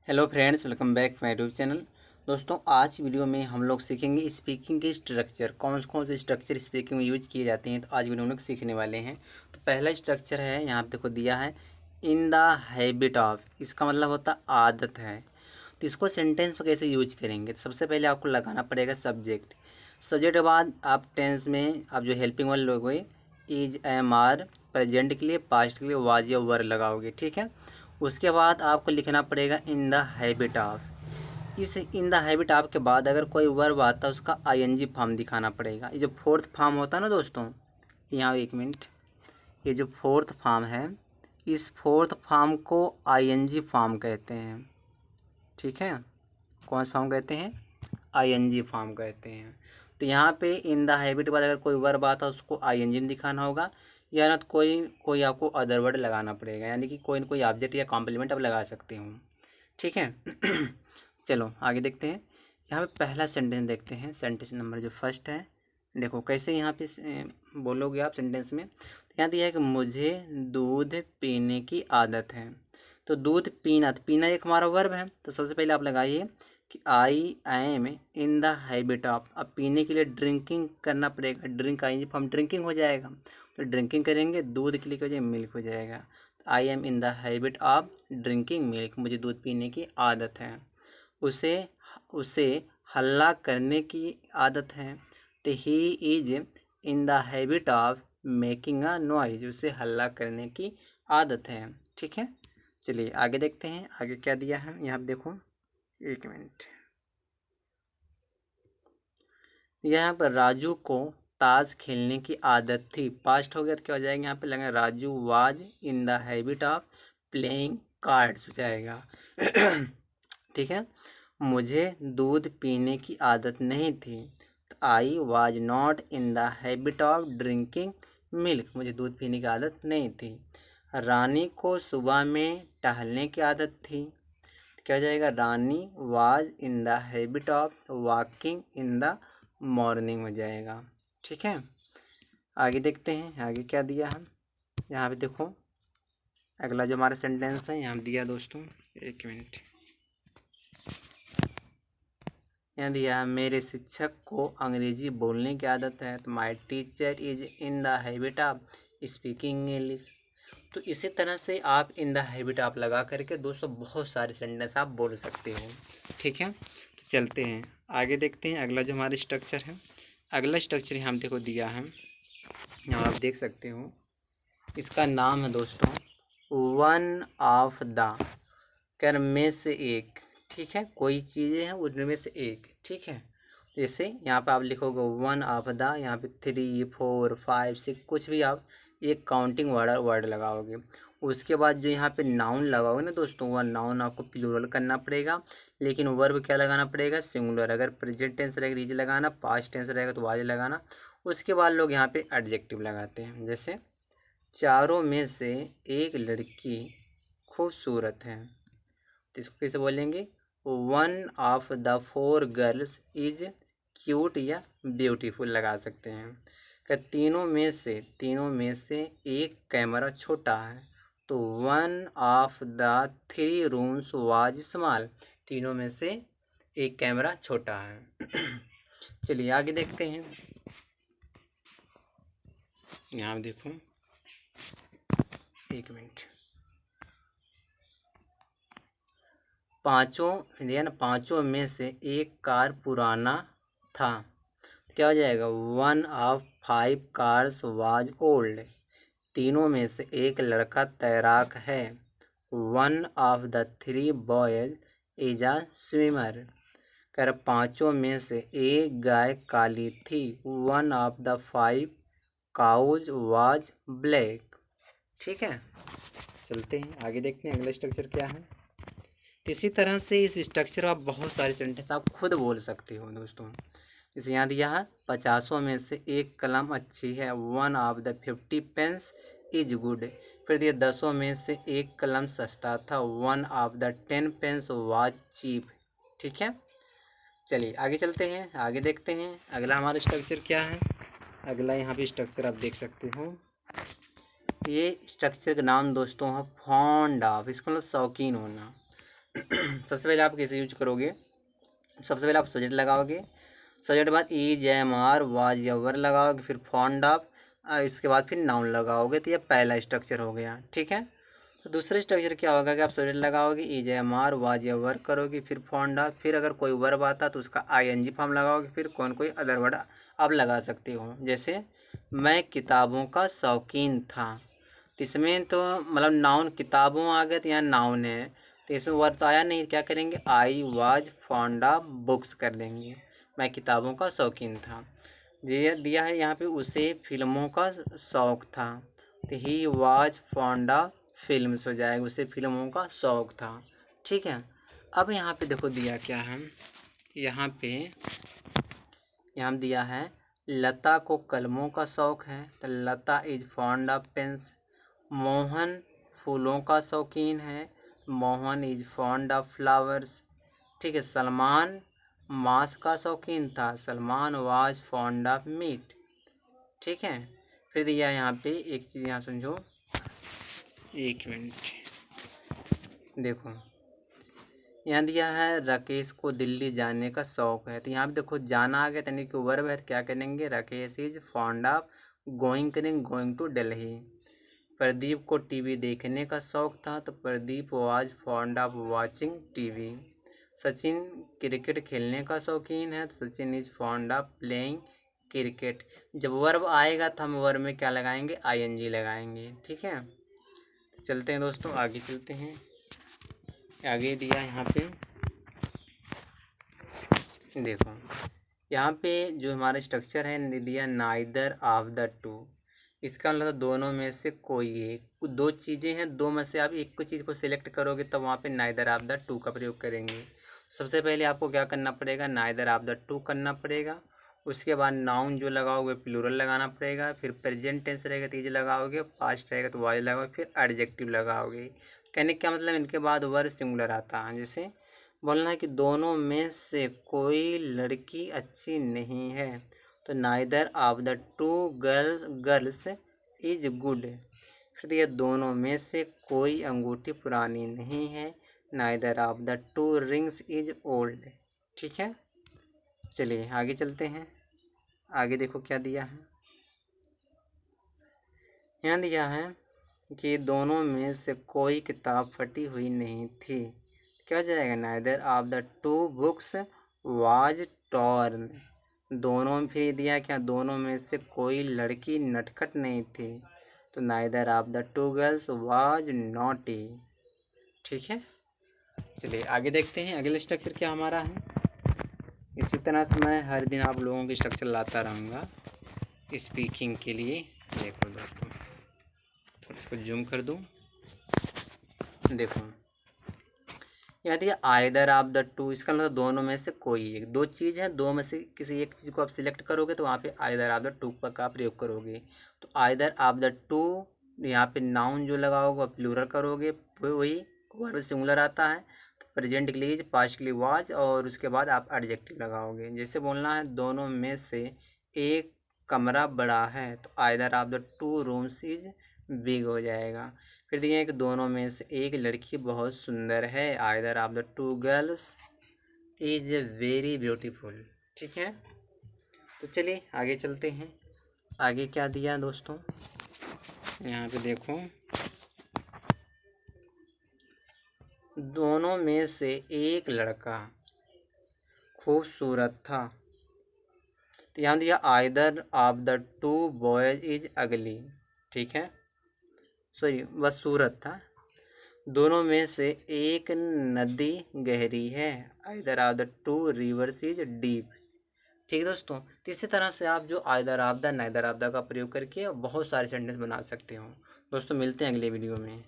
Hello friends, welcome back my YouTube channel. दोस्तों, आज video में हम लोग सीखेंगे स्पीकिंग के स्ट्रक्चर। कौन कौन से स्ट्रक्चर स्पीकिंग में यूज किए जाते हैं, तो आज वीडियो में लोग सीखने वाले हैं। तो पहला स्ट्रक्चर है, यहाँ पे देखो दिया है, इन द हैबिट ऑफ। इसका मतलब होता आदत है। तो इसको सेंटेंस में कैसे यूज करेंगे, तो सबसे पहले आपको लगाना पड़ेगा सब्जेक्ट। सब्जेक्ट के बाद आप टेंस में आप जो हेल्पिंग वाले लोगे, इज, एम, आर, प्रेजेंट के लिए, पास्ट के लिए वाज या वर लगाओगे। ठीक है। उसके बाद आपको लिखना पड़ेगा इन द हैबिट ऑफ। इस इन द हैबिट ऑफ के बाद अगर कोई वर्ब आता है उसका आईएनजी फॉर्म दिखाना पड़ेगा। ये जो फोर्थ फॉर्म होता है ना दोस्तों, यहाँ एक मिनट, ये जो फोर्थ फॉर्म है, इस फोर्थ फॉर्म को आईएनजी फॉर्म कहते हैं। ठीक है। कौन सा फॉर्म कहते हैं? आईएनजी फॉर्म कहते हैं। तो यहाँ पे इन द हैबिट के बाद अगर कोई वर्ब आता है उसको आईएनजी में दिखाना होगा, या ना तो कोई कोई आपको अदर वर्ड लगाना पड़ेगा, यानी कि कोई ना कोई ऑब्जेक्ट या कॉम्प्लीमेंट आप लगा सकते हो। ठीक है। चलो आगे देखते हैं। यहाँ पे पहला सेंटेंस देखते हैं। सेंटेंस नंबर जो फर्स्ट है, देखो कैसे यहाँ पे बोलोगे आप सेंटेंस में। तो यहाँ दिया है कि मुझे दूध पीने की आदत है। तो दूध पीना, तो पीना एक हमारा वर्ब है। तो सबसे पहले आप लगाइए कि I am in the habit of. अब पीने के लिए ड्रिंकिंग करना पड़ेगा, ड्रिंक आएंगे फॉर्म ड्रिंकिंग हो जाएगा। तो ड्रिंकिंग करेंगे, दूध के लिए क्या हो जाएगा, मिल्क हो जाएगा। I am in the habit of drinking milk. मुझे दूध पीने की आदत है। उसे उसे हल्ला करने की आदत है। तो he is in the habit of making a noise. उसे हल्ला करने की आदत है। ठीक है। चलिए आगे देखते हैं, आगे क्या दिया है यहाँ पे देखो, एक मिनट। यहाँ पर राजू को ताश खेलने की आदत थी। पास्ट हो गया तो क्या हो जाएगा, यहाँ पे लगेगा Raju was in the habit of playing cards हो जाएगा। ठीक है। मुझे दूध पीने की आदत नहीं थी। I was not in the habit of drinking milk. मुझे दूध पीने की आदत नहीं थी। रानी को सुबह में टहलने की आदत थी। क्या हो जाएगा, Rani was in the habit of walking in the morning हो जाएगा। ठीक है। आगे देखते हैं, आगे क्या दिया है यहाँ पे देखो। अगला जो हमारा सेंटेंस है यहाँ दिया दोस्तों, एक मिनट। यहाँ दिया है, मेरे शिक्षक को अंग्रेजी बोलने की आदत है। तो my teacher is in the habit of speaking English. तो इसी तरह से आप इन द हैबिट आप लगा करके दोस्तों बहुत सारे सेंटेंस आप बोल सकते हो। ठीक है। तो चलते हैं आगे देखते हैं अगला जो हमारा स्ट्रक्चर है। अगला स्ट्रक्चर यहाँ देखो दिया है, यहाँ आप देख सकते हो। इसका नाम है दोस्तों वन ऑफ द। कर में से एक। ठीक है। कोई चीज़ें हैं उनमें से एक। ठीक है। जैसे यहाँ पे आप लिखोगे वन ऑफ द, यहाँ पे 3, 4, 5, 6 कुछ भी आप एक काउंटिंग वर्ड लगाओगे। उसके बाद जो यहाँ पे नाउन लगाओगे ना दोस्तों, वह नाउन आपको प्लूरल करना पड़ेगा, लेकिन वर्ब क्या लगाना पड़ेगा, सिंगुलर। अगर प्रेजेंट टेंस रहेगा इज लगाना, पास्ट टेंस रहेगा तो वाज लगाना। उसके बाद लोग यहाँ पे एडजेक्टिव लगाते हैं, जैसे चारों में से एक लड़की खूबसूरत है। तो इसको कैसे बोलेंगे, one of the 4 girls is cute या ब्यूटीफुल लगा सकते हैं। क्या तीनों में से एक कैमरा छोटा है। तो one of the 3 rooms was small. तीनों में से एक कैमरा छोटा है। चलिए आगे देखते हैं। यहाँ देखो, एक मिनट। पांचों में से एक कार पुराना था। क्या हो जाएगा, one of 5 cars was old. तीनों में से एक लड़का तैराक है। One of the 3 boys is a swimmer. कर पांचों में से एक गाय काली थी। One of the 5 cows was black. ठीक है। चलते हैं आगे देखते हैं अगला स्ट्रक्चर क्या है। इसी तरह से इस स्ट्रक्चर आप बहुत सारे सेंटेंस आप खुद बोल सकते हो दोस्तों। जैसे यहाँ दिया है, 50 में से एक कलम अच्छी है। One of the 50 pens is good. फिर दिया 10 में से एक कलम सस्ता था। One of the 10 pens was cheap. ठीक है। चलिए आगे चलते हैं, आगे देखते हैं अगला हमारा स्ट्रक्चर क्या है। अगला यहाँ पे स्ट्रक्चर आप देख सकते हो। ये स्ट्रक्चर का नाम दोस्तों है फॉन्ड ऑफ। इसका मतलब शौकीन होना। सबसे पहले आप कैसे यूज करोगे, सबसे पहले आप सब्जेक्ट लगाओगे, सब्जेक्ट के बाद इज एम आर वाज या वर लगाओगे, फिर फाउंड ऑफ, इसके बाद फिर नाउन लगाओगे। तो ये पहला स्ट्रक्चर हो गया, ठीक है। तो दूसरा स्ट्रक्चर क्या होगा कि आप सब्जेक्ट लगाओगे, इज एम आर वाज या वर करोगे, फिर फाउंड ऑफ, फिर अगर कोई वर्ब आता तो उसका आईएनजी फॉर्म लगाओगे, फिर कोई अदर वर्ड आप लगा सकते हो। जैसे मैं किताबों का शौकीन था, तो इसमें तो मतलब नाउन किताबों आ गया, तो यहाँ नाउन है, तो इसमें वर्ब तो आया नहीं, क्या करेंगे, I was fond of books कर देंगे। मैं किताबों का शौकीन था। ये दिया है यहाँ पे, उसे फिल्मों का शौक था, तो he was fond of films हो जाएगा, उसे फिल्मों का शौक था, ठीक है। अब यहाँ पे देखो दिया क्या है, यहाँ पे यहाँ दिया है लता को कलमों का शौक है, तो Lata is fond of pens. Mohan फूलों का शौकीन है, Mohan is fond of flowers, ठीक है। सलमान मांस का शौकीन था, Salman was fond of meat, ठीक है। फिर दिया यहाँ पे एक चीज़ यहाँ समझो, एक मिनट देखो, यहाँ दिया है राकेश को दिल्ली जाने का शौक है, तो यहाँ पे देखो जाना आ गया, यानी कि वर्ब है, तो क्या करेंगे, Rakesh is fond of going, करेंगे गोइंग टू दिल्ली। प्रदीप को टीवी देखने का शौक था, तो Pradeep was fond of watching TV. Sachin cricket खेलने का शौकीन है, तो Sachin is fond of playing cricket. जब वर्ब आएगा तो हम वर्ब में क्या लगाएंगे, आईएनजी लगाएंगे, ठीक है। तो चलते हैं दोस्तों, आगे चलते हैं। आगे दिया यहाँ पे देखो, यहाँ पे जो हमारा स्ट्रक्चर है दिया नाइदर ऑफ द टू, इसका मतलब दोनों में से कोई एक, दो चीज़ें हैं, दो में से आप एक को चीज़ को सिलेक्ट करोगे तब वहाँ पे नाइदर ऑफ द टू का प्रयोग करेंगे। सबसे पहले आपको क्या करना पड़ेगा, नाइदर ऑफ द टू करना पड़ेगा। उसके बाद नाउन जो लगाओगे प्लूरल लगाना पड़ेगा, फिर प्रेजेंट टेंस रहेगा तो इज लगाओगे, पास्ट रहेगा तो वाज लगाओगे, फिर एडजेक्टिव लगाओगे। कहने का मतलब इनके बाद वर्ब सिंगुलर आता है। जैसे बोलना है कि दोनों में से कोई लड़की अच्छी नहीं है, तो neither of the two girls is good. फिर ये दोनों में से कोई अंगूठी पुरानी नहीं है, neither of the two rings is old, ठीक है। चलिए आगे चलते हैं। आगे देखो क्या दिया है, यहाँ दिया है कि दोनों में से कोई किताब फटी हुई नहीं थी, क्या हो जाएगा, neither of the two books was torn. दोनों में फिर दिया क्या, दोनों में से कोई लड़की नटखट नहीं थी, तो neither of the two girls was naughty, ठीक है। चलिए आगे देखते हैं अगला स्ट्रक्चर क्या हमारा है। इसी तरह से मैं हर दिन आप लोगों की स्ट्रक्चर लाता रहूँगा स्पीकिंग के लिए। देखो दोस्तों, थोड़ा इसको जूम कर दूँ, देखो यहाँ दिया आइदर ऑफ द टू, इसका मतलब दोनों में से कोई एक, दो चीज़ है, दो में से किसी एक चीज़ को आप सिलेक्ट करोगे तो वहाँ पे आइदर ऑफ द टू का प्रयोग करोगे। तो आइदर ऑफ द टू, यहाँ पे नाउन जो लगाओगे प्लूरल करोगे, वही वर्ब सिंगुलर आता है, तो प्रेजेंट के लिए पास्ट के लिए वाज, और उसके बाद आप एडजेक्टिव लगाओगे। जैसे बोलना है दोनों में से एक कमरा बड़ा है, तो either of the two rooms is big हो जाएगा। फिर दिए हैं कि दोनों में से एक लड़की बहुत सुंदर है, either of the two girls is very beautiful, ठीक है। तो चलिए आगे चलते हैं। आगे क्या दिया दोस्तों, यहाँ पे देखो, दोनों में से एक लड़का खूबसूरत था, तो यहाँ दिया either of the two boys is अगली, ठीक है, सॉरी बस सूरत था। दोनों में से एक नदी गहरी है, either of the two reverse is deep, ठीक है दोस्तों। तो इसी तरह से आप जो either of the neither of the का प्रयोग करके बहुत सारे सेंटेंस बना सकते हो। दोस्तों मिलते हैं अगले वीडियो में।